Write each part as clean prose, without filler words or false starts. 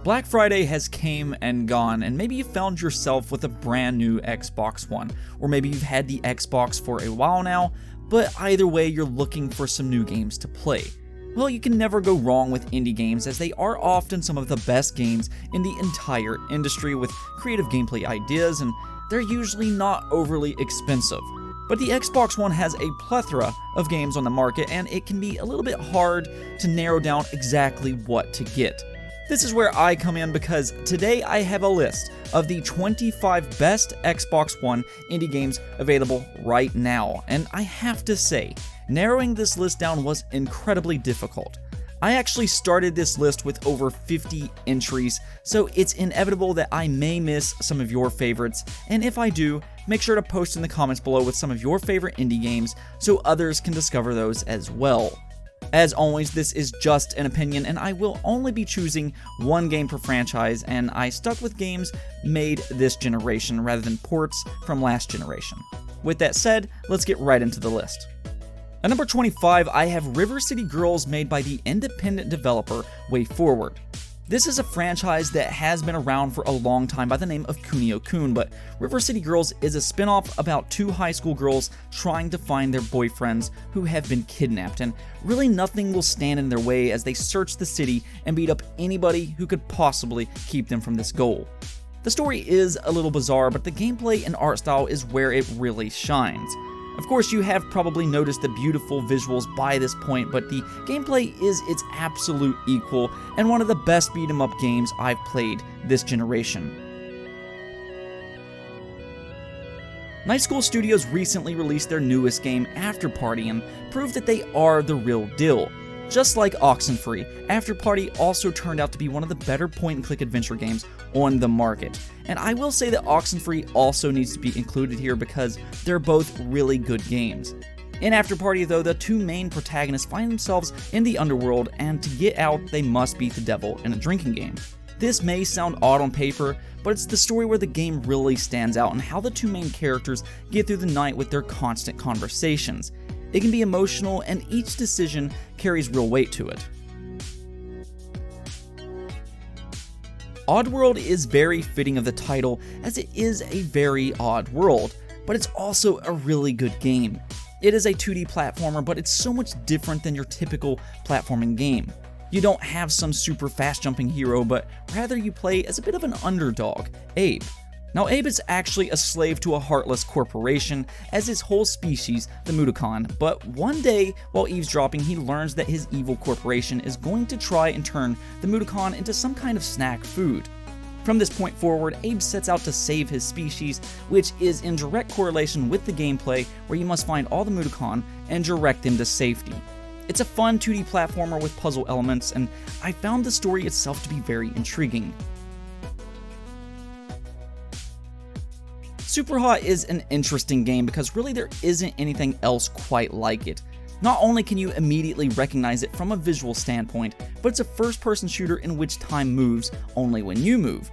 Black Friday has came and gone, and maybe you found yourself with a brand new Xbox One, or maybe you've had the Xbox for a while now, but either way you're looking for some new games to play. Well, you can never go wrong with indie games, as they are often some of the best games in the entire industry with creative gameplay ideas, and they're usually not overly expensive. But the Xbox One has a plethora of games on the market, and it can be a little bit hard to narrow down exactly what to get. This is where I come in, because today I have a list of the 25 best Xbox One indie games available right now, and I have to say, narrowing this list down was incredibly difficult. I actually started this list with over 50 entries, so it's inevitable that I may miss some of your favorites, and if I do, make sure to post in the comments below with some of your favorite indie games so others can discover those as well. As always, this is just an opinion, and I will only be choosing one game per franchise, and I stuck with games made this generation rather than ports from last generation. With that said, let's get right into the list. At number 25, I have River City Girls, made by the independent developer WayForward. This is a franchise that has been around for a long time by the name of Kunio-kun, but River City Girls is a spin-off about two high school girls trying to find their boyfriends who have been kidnapped, and really nothing will stand in their way as they search the city and beat up anybody who could possibly keep them from this goal. The story is a little bizarre, but the gameplay and art style is where it really shines. Of course, you have probably noticed the beautiful visuals by this point, but the gameplay is its absolute equal and one of the best beat-em-up games I've played this generation. Night School Studios recently released their newest game, AFTERPARTY, and proved that they are the real deal. Just like Oxenfree, AFTERPARTY also turned out to be one of the better point-and-click adventure games on the market. And I will say that Oxenfree also needs to be included here because they're both really good games. In AFTERPARTY though, the two main protagonists find themselves in the underworld, and to get out, they must beat the devil in a drinking game. This may sound odd on paper, but it's the story where the game really stands out and how the two main characters get through the night with their constant conversations. It can be emotional, and each decision carries real weight to it. Oddworld is very fitting of the title, as it is a very odd world, but it's also a really good game. It is a 2D platformer, but it's so much different than your typical platforming game. You don't have some super fast jumping hero, but rather you play as a bit of an underdog, Abe. Now, Abe is actually a slave to a heartless corporation, as his whole species, the Mudokon, but one day, while eavesdropping, he learns that his evil corporation is going to try and turn the Mudokon into some kind of snack food. From this point forward, Abe sets out to save his species, which is in direct correlation with the gameplay, where you must find all the Mudokon and direct them to safety. It's a fun 2D platformer with puzzle elements, and I found the story itself to be very intriguing. SUPERHOT is an interesting game because really there isn't anything else quite like it. Not only can you immediately recognize it from a visual standpoint, but it's a first-person shooter in which time moves only when you move.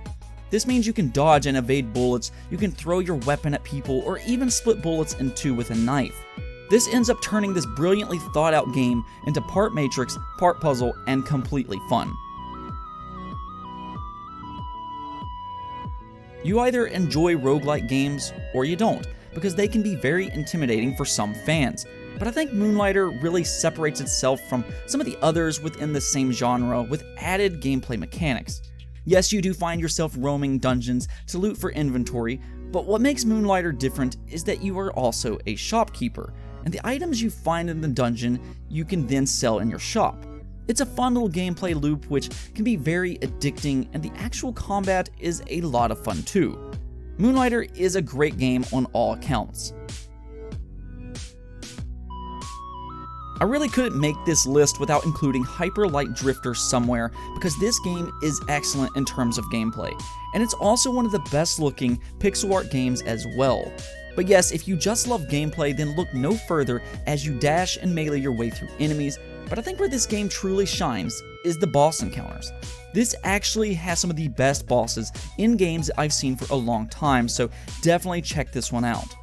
This means you can dodge and evade bullets, you can throw your weapon at people, or even split bullets in two with a knife. This ends up turning this brilliantly thought-out game into part Matrix, part puzzle, and completely fun. You either enjoy roguelike games or you don't, because they can be very intimidating for some fans. But I think Moonlighter really separates itself from some of the others within the same genre with added gameplay mechanics. Yes, you do find yourself roaming dungeons to loot for inventory, but what makes Moonlighter different is that you are also a shopkeeper, and the items you find in the dungeon you can then sell in your shop. It's a fun little gameplay loop which can be very addicting, and the actual combat is a lot of fun too. Moonlighter is a great game on all accounts. I really couldn't make this list without including Hyper Light Drifter somewhere, because this game is excellent in terms of gameplay, and it's also one of the best looking pixel art games as well. But yes, if you just love gameplay, then look no further as you dash and melee your way through enemies, but I think where this game truly shines is the boss encounters. This actually has some of the best bosses in games that I've seen for a long time, so definitely check this one out.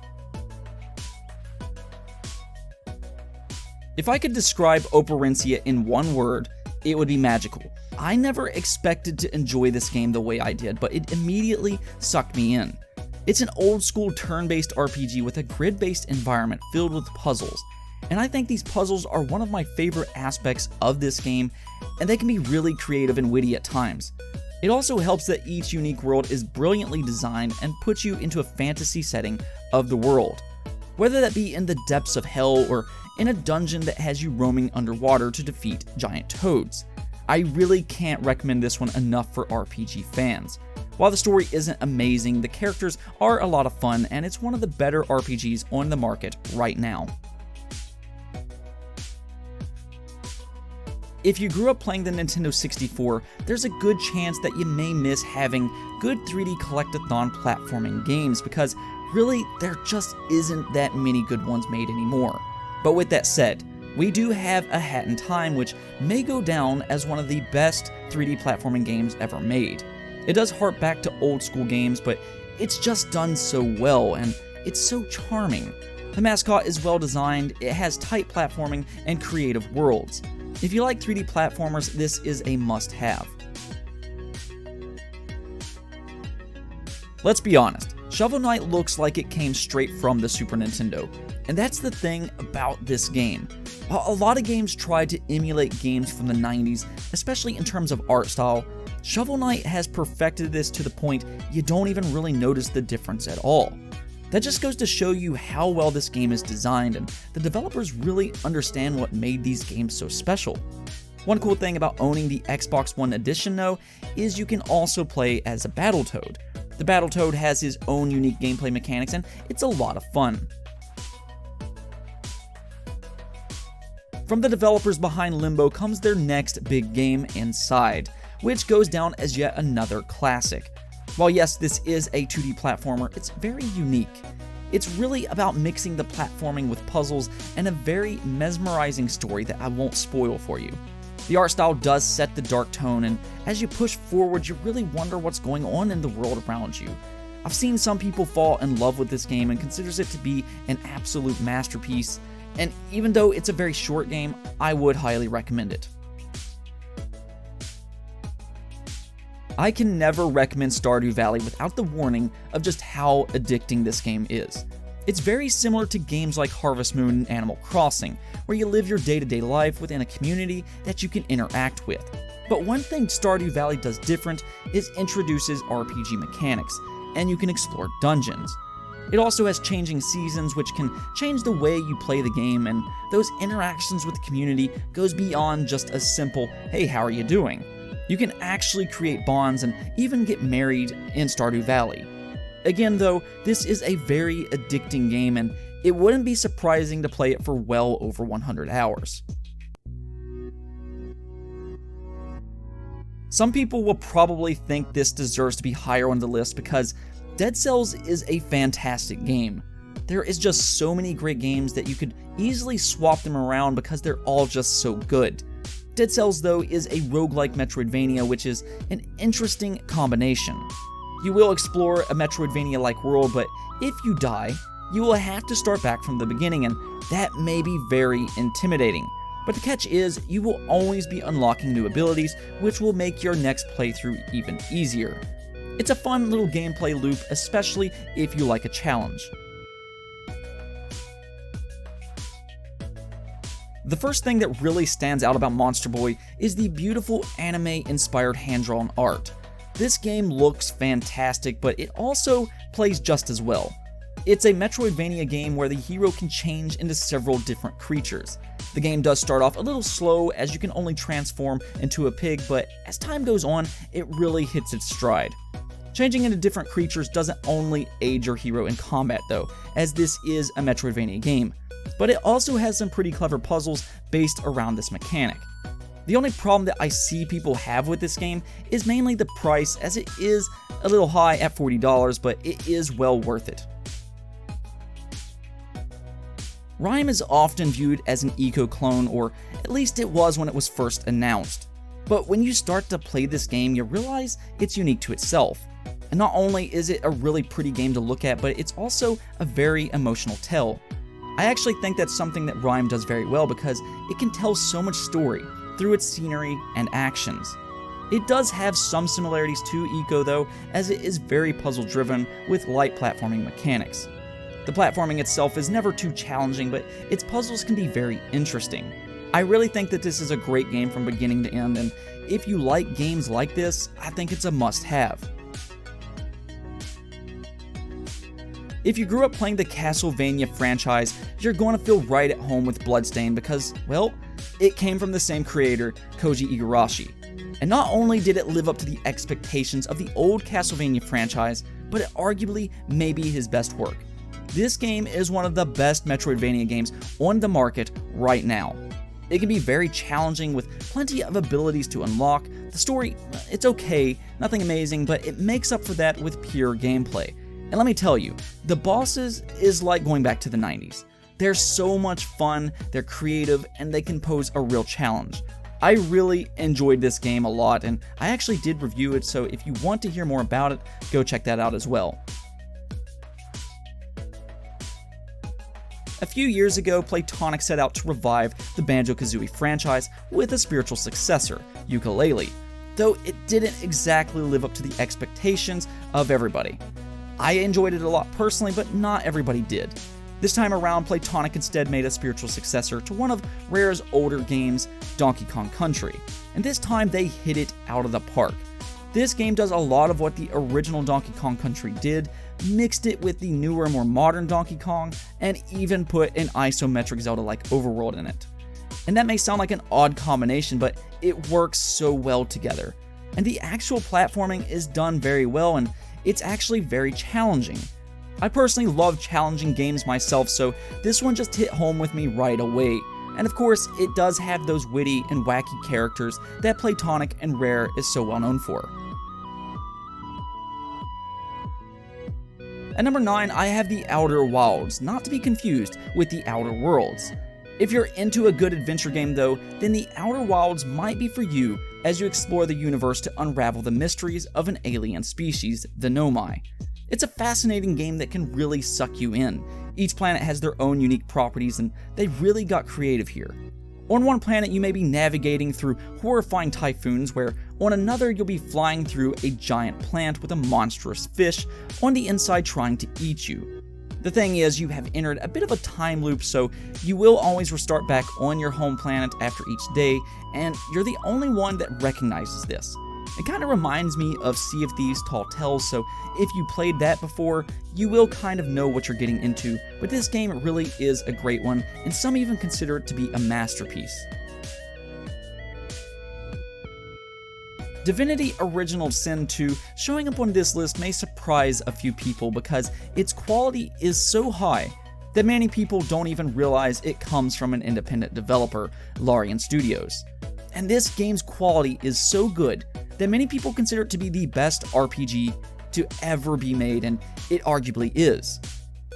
If I could describe OPERENCIA in one word, it would be magical. I never expected to enjoy this game the way I did, but it immediately sucked me in. It's an old school turn-based RPG with a grid-based environment filled with puzzles, and I think these puzzles are one of my favorite aspects of this game, and they can be really creative and witty at times. It also helps that each unique world is brilliantly designed and puts you into a fantasy setting of the world, whether that be in the depths of hell or in a dungeon that has you roaming underwater to defeat giant toads. I really can't recommend this one enough for RPG fans. While the story isn't amazing, the characters are a lot of fun, and it's one of the better RPGs on the market right now. If you grew up playing the Nintendo 64, there's a good chance that you may miss having good 3D collectathon platforming games, because really there just isn't that many good ones made anymore. But with that said, we do have A Hat in Time, which may go down as one of the best 3D platforming games ever made. It does hark back to old school games, but it's just done so well, and it's so charming. The mascot is well designed, it has tight platforming and creative worlds. If you like 3D platformers, this is a must-have. Let's be honest, Shovel Knight looks like it came straight from the Super Nintendo, and that's the thing about this game. While a lot of games try to emulate games from the 90s, especially in terms of art style, Shovel Knight has perfected this to the point you don't even really notice the difference at all. That just goes to show you how well this game is designed, and the developers really understand what made these games so special. One cool thing about owning the Xbox One edition though, is you can also play as a Battletoad. The Battletoad has his own unique gameplay mechanics, and it's a lot of fun. From the developers behind Limbo comes their next big game, Inside, which goes down as yet another classic. While yes, this is a 2D platformer, it's very unique. It's really about mixing the platforming with puzzles and a very mesmerizing story that I won't spoil for you. The art style does set the dark tone, and as you push forward, you really wonder what's going on in the world around you. I've seen some people fall in love with this game and considers it to be an absolute masterpiece, and even though it's a very short game, I would highly recommend it. I can never recommend Stardew Valley without the warning of just how addicting this game is. It's very similar to games like Harvest Moon and Animal Crossing, where you live your day-to-day life within a community that you can interact with. But one thing Stardew Valley does different is introduces RPG mechanics, and you can explore dungeons. It also has changing seasons, which can change the way you play the game, and those interactions with the community goes beyond just a simple, "Hey, how are you doing?" You can actually create bonds and even get married in Stardew Valley. Again though, this is a very addicting game, and it wouldn't be surprising to play it for well over 100 hours. Some people will probably think this deserves to be higher on the list because Dead Cells is a fantastic game. There is just so many great games that you could easily swap them around because they're all just so good. Dead Cells, though, is a roguelike Metroidvania, which is an interesting combination. You will explore a Metroidvania-like world, but if you die, you will have to start back from the beginning, and that may be very intimidating. But the catch is, you will always be unlocking new abilities, which will make your next playthrough even easier. It's a fun little gameplay loop, especially if you like a challenge. The first thing that really stands out about Monster Boy is the beautiful anime-inspired hand-drawn art. This game looks fantastic, but it also plays just as well. It's a Metroidvania game where the hero can change into several different creatures. The game does start off a little slow as you can only transform into a pig, but as time goes on, it really hits its stride. Changing into different creatures doesn't only aid your hero in combat though, as this is a Metroidvania game, but it also has some pretty clever puzzles based around this mechanic. The only problem that I see people have with this game is mainly the price, as it is a little high at $40, but it is well worth it. RIME is often viewed as an eco-clone, or at least it was when it was first announced. But when you start to play this game, you realize it's unique to itself. And not only is it a really pretty game to look at, but it's also a very emotional tale. I actually think that's something that RIME does very well because it can tell so much story through through its scenery and actions. It does have some similarities to Eco though, as it is very puzzle driven with light platforming mechanics. The platforming itself is never too challenging, but its puzzles can be very interesting. I really think that this is a great game from beginning to end, and if you like games like this, I think it's a must-have. If you grew up playing the Castlevania franchise, you're going to feel right at home with Bloodstained because, well, it came from the same creator, Koji Igarashi. And not only did it live up to the expectations of the old Castlevania franchise, but it arguably may be his best work. This game is one of the best Metroidvania games on the market right now. It can be very challenging with plenty of abilities to unlock. The story, it's okay, nothing amazing, but it makes up for that with pure gameplay. And let me tell you, the bosses is like going back to the 90s. They're so much fun, they're creative, and they can pose a real challenge. I really enjoyed this game a lot, and I actually did review it, so if you want to hear more about it, go check that out as well. A few years ago, Playtonic set out to revive the Banjo-Kazooie franchise with a spiritual successor, Yooka-Laylee, though it didn't exactly live up to the expectations of everybody. I enjoyed it a lot personally, but not everybody did. This time around, Playtonic instead made a spiritual successor to one of Rare's older games, Donkey Kong Country, and this time they hit it out of the park. This game does a lot of what the original Donkey Kong Country did, mixed it with the newer, more modern Donkey Kong, and even put an isometric Zelda-like overworld in it. And that may sound like an odd combination, but it works so well together. And the actual platforming is done very well, and it's actually very challenging. I personally love challenging games myself, so this one just hit home with me right away. And of course, it does have those witty and wacky characters that Playtonic and Rare is so well known for. At number 9, I have The Outer Wilds, not to be confused with The Outer Worlds. If you're into a good adventure game though, then The Outer Wilds might be for you as you explore the universe to unravel the mysteries of an alien species, the Nomai. It's a fascinating game that can really suck you in. Each planet has their own unique properties, and they really got creative here. On one planet, you may be navigating through horrifying typhoons, where on another, you'll be flying through a giant plant with a monstrous fish on the inside trying to eat you. The thing is, you have entered a bit of a time loop, so you will always restart back on your home planet after each day, and you're the only one that recognizes this. It kind of reminds me of Sea of Thieves' Tall Tales, so if you played that before, you will kind of know what you're getting into, but this game really is a great one, and some even consider it to be a masterpiece. Divinity Original Sin 2 showing up on this list may surprise a few people because its quality is so high that many people don't even realize it comes from an independent developer, Larian Studios. And this game's quality is so good that many people consider it to be the best RPG to ever be made, and it arguably is.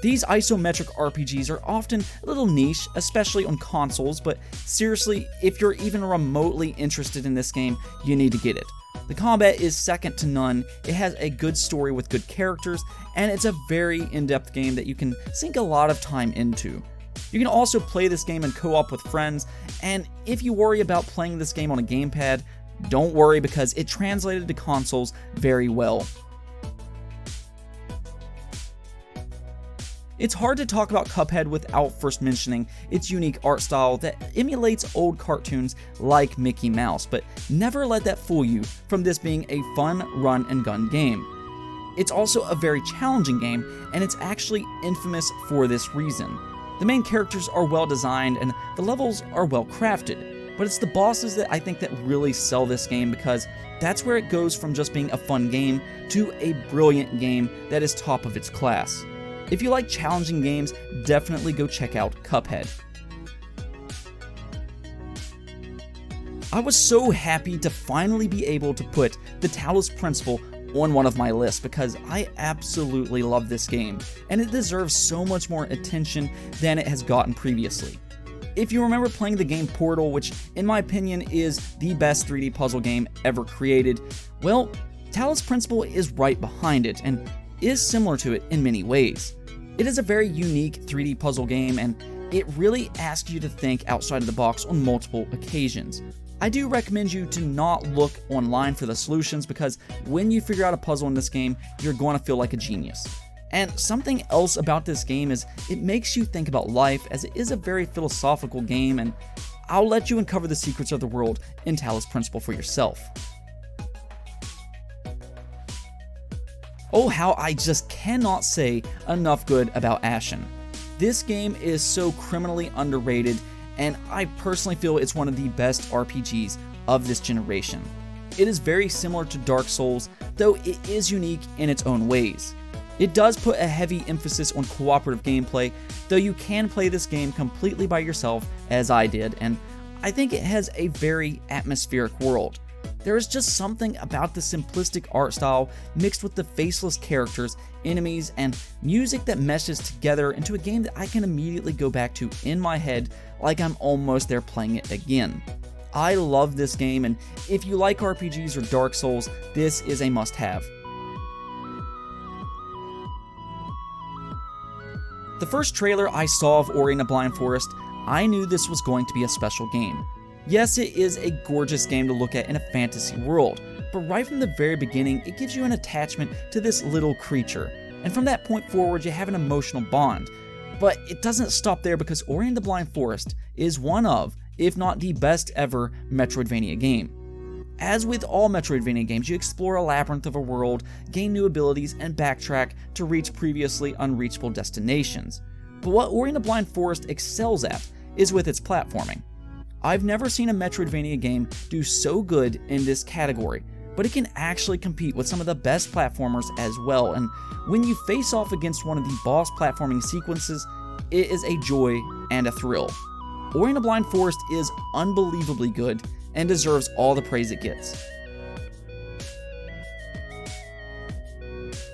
These isometric RPGs are often a little niche, especially on consoles, but seriously, if you're even remotely interested in this game, you need to get it. The combat is second to none, it has a good story with good characters, and it's a very in-depth game that you can sink a lot of time into. You can also play this game in co-op with friends, and if you worry about playing this game on a gamepad, don't worry because it translated to consoles very well. It's hard to talk about Cuphead without first mentioning its unique art style that emulates old cartoons like Mickey Mouse, but never let that fool you from this being a fun run-and-gun game. It's also a very challenging game, and it's actually infamous for this reason. The main characters are well designed and the levels are well crafted, but it's the bosses that I think that really sell this game because that's where it goes from just being a fun game to a brilliant game that is top of its class. If you like challenging games, definitely go check out Cuphead. I was so happy to finally be able to put the Talos Principle on one of my lists because I absolutely love this game, and it deserves so much more attention than it has gotten previously. If you remember playing the game Portal, which in my opinion is the best 3D puzzle game ever created, well, Talos Principle is right behind it and is similar to it in many ways. It is a very unique 3D puzzle game, and it really asks you to think outside of the box on multiple occasions. I do recommend you to not look online for the solutions, because when you figure out a puzzle in this game, you're going to feel like a genius. And something else about this game is it makes you think about life, as it is a very philosophical game, and I'll let you uncover the secrets of the world in Talos Principle for yourself. Oh, how I just cannot say enough good about ASHEN. This game is so criminally underrated, and I personally feel it's one of the best RPGs of this generation. It is very similar to Dark Souls, though it is unique in its own ways. It does put a heavy emphasis on cooperative gameplay, though you can play this game completely by yourself, as I did, and I think it has a very atmospheric world. There is just something about the simplistic art style mixed with the faceless characters, enemies, and music that meshes together into a game that I can immediately go back to in my head like I'm almost there playing it again. I love this game, and if you like RPGs or Dark Souls, this is a must-have. The first trailer I saw of Ori and the Blind Forest, I knew this was going to be a special game. Yes, it is a gorgeous game to look at in a fantasy world, but right from the very beginning, it gives you an attachment to this little creature, and from that point forward, you have an emotional bond. But it doesn't stop there, because Ori and the Blind Forest is one of, if not the best ever, Metroidvania game. As with all Metroidvania games, you explore a labyrinth of a world, gain new abilities, and backtrack to reach previously unreachable destinations. But what Ori and the Blind Forest excels at is with its platforming. I've never seen a Metroidvania game do so good in this category, but it can actually compete with some of the best platformers as well, and when you face off against one of the boss platforming sequences, it is a joy and a thrill. Ori and the Blind Forest is unbelievably good and deserves all the praise it gets.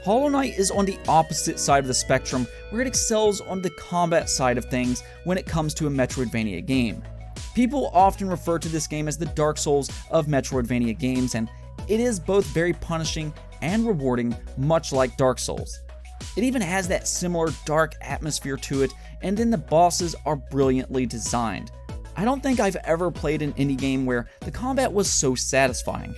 Hollow Knight is on the opposite side of the spectrum, where it excels on the combat side of things when it comes to a Metroidvania game. People often refer to this game as the Dark Souls of Metroidvania games, and it is both very punishing and rewarding, much like Dark Souls. It even has that similar dark atmosphere to it, and then the bosses are brilliantly designed. I don't think I've ever played an indie game where the combat was so satisfying.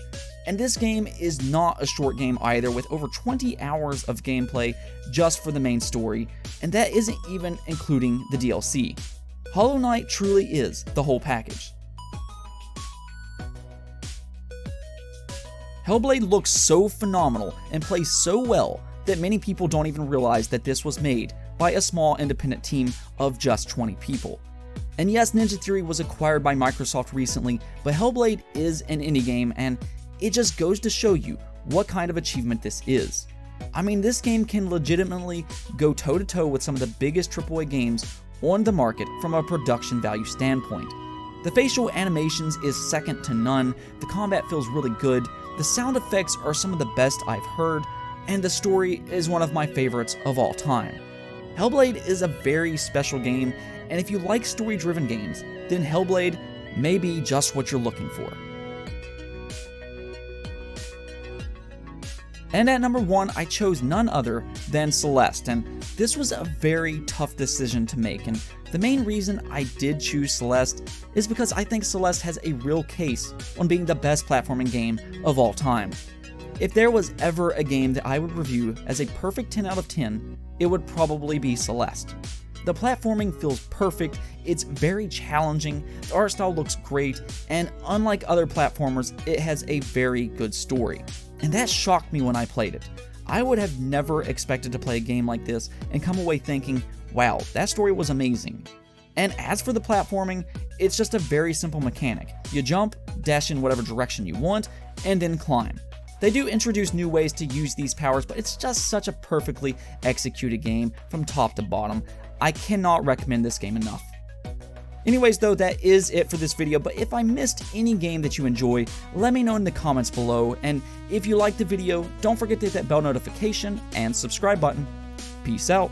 And this game is not a short game either, with over 20 hours of gameplay just for the main story, and that isn't even including the DLC. Hollow Knight truly is the whole package. HELLBLADE looks so phenomenal and plays so well that many people don't even realize that this was made by a small independent team of just 20 people. And yes, Ninja Theory was acquired by Microsoft recently, but HELLBLADE is an indie game, and it just goes to show you what kind of achievement this is. I mean, this game can legitimately go toe-to-toe with some of the biggest AAA games on the market from a production value standpoint. The facial animations is second to none, the combat feels really good, the sound effects are some of the best I've heard, and the story is one of my favorites of all time. HELLBLADE is a very special game, and if you like story-driven games, then HELLBLADE may be just what you're looking for. And at number 1, I chose none other than Celeste, and this was a very tough decision to make, and the main reason I did choose Celeste is because I think Celeste has a real case on being the best platforming game of all time. If there was ever a game that I would review as a perfect 10 out of 10, it would probably be Celeste. The platforming feels perfect, it's very challenging, the art style looks great, and unlike other platformers, it has a very good story. And that shocked me when I played it. I would have never expected to play a game like this and come away thinking, wow, that story was amazing. And as for the platforming, it's just a very simple mechanic. You jump, dash in whatever direction you want, and then climb. They do introduce new ways to use these powers, but it's just such a perfectly executed game from top to bottom. I cannot recommend this game enough. Anyways though, that is it for this video, but if I missed any game that you enjoy, let me know in the comments below, and if you liked the video, don't forget to hit that bell notification and subscribe button. Peace out.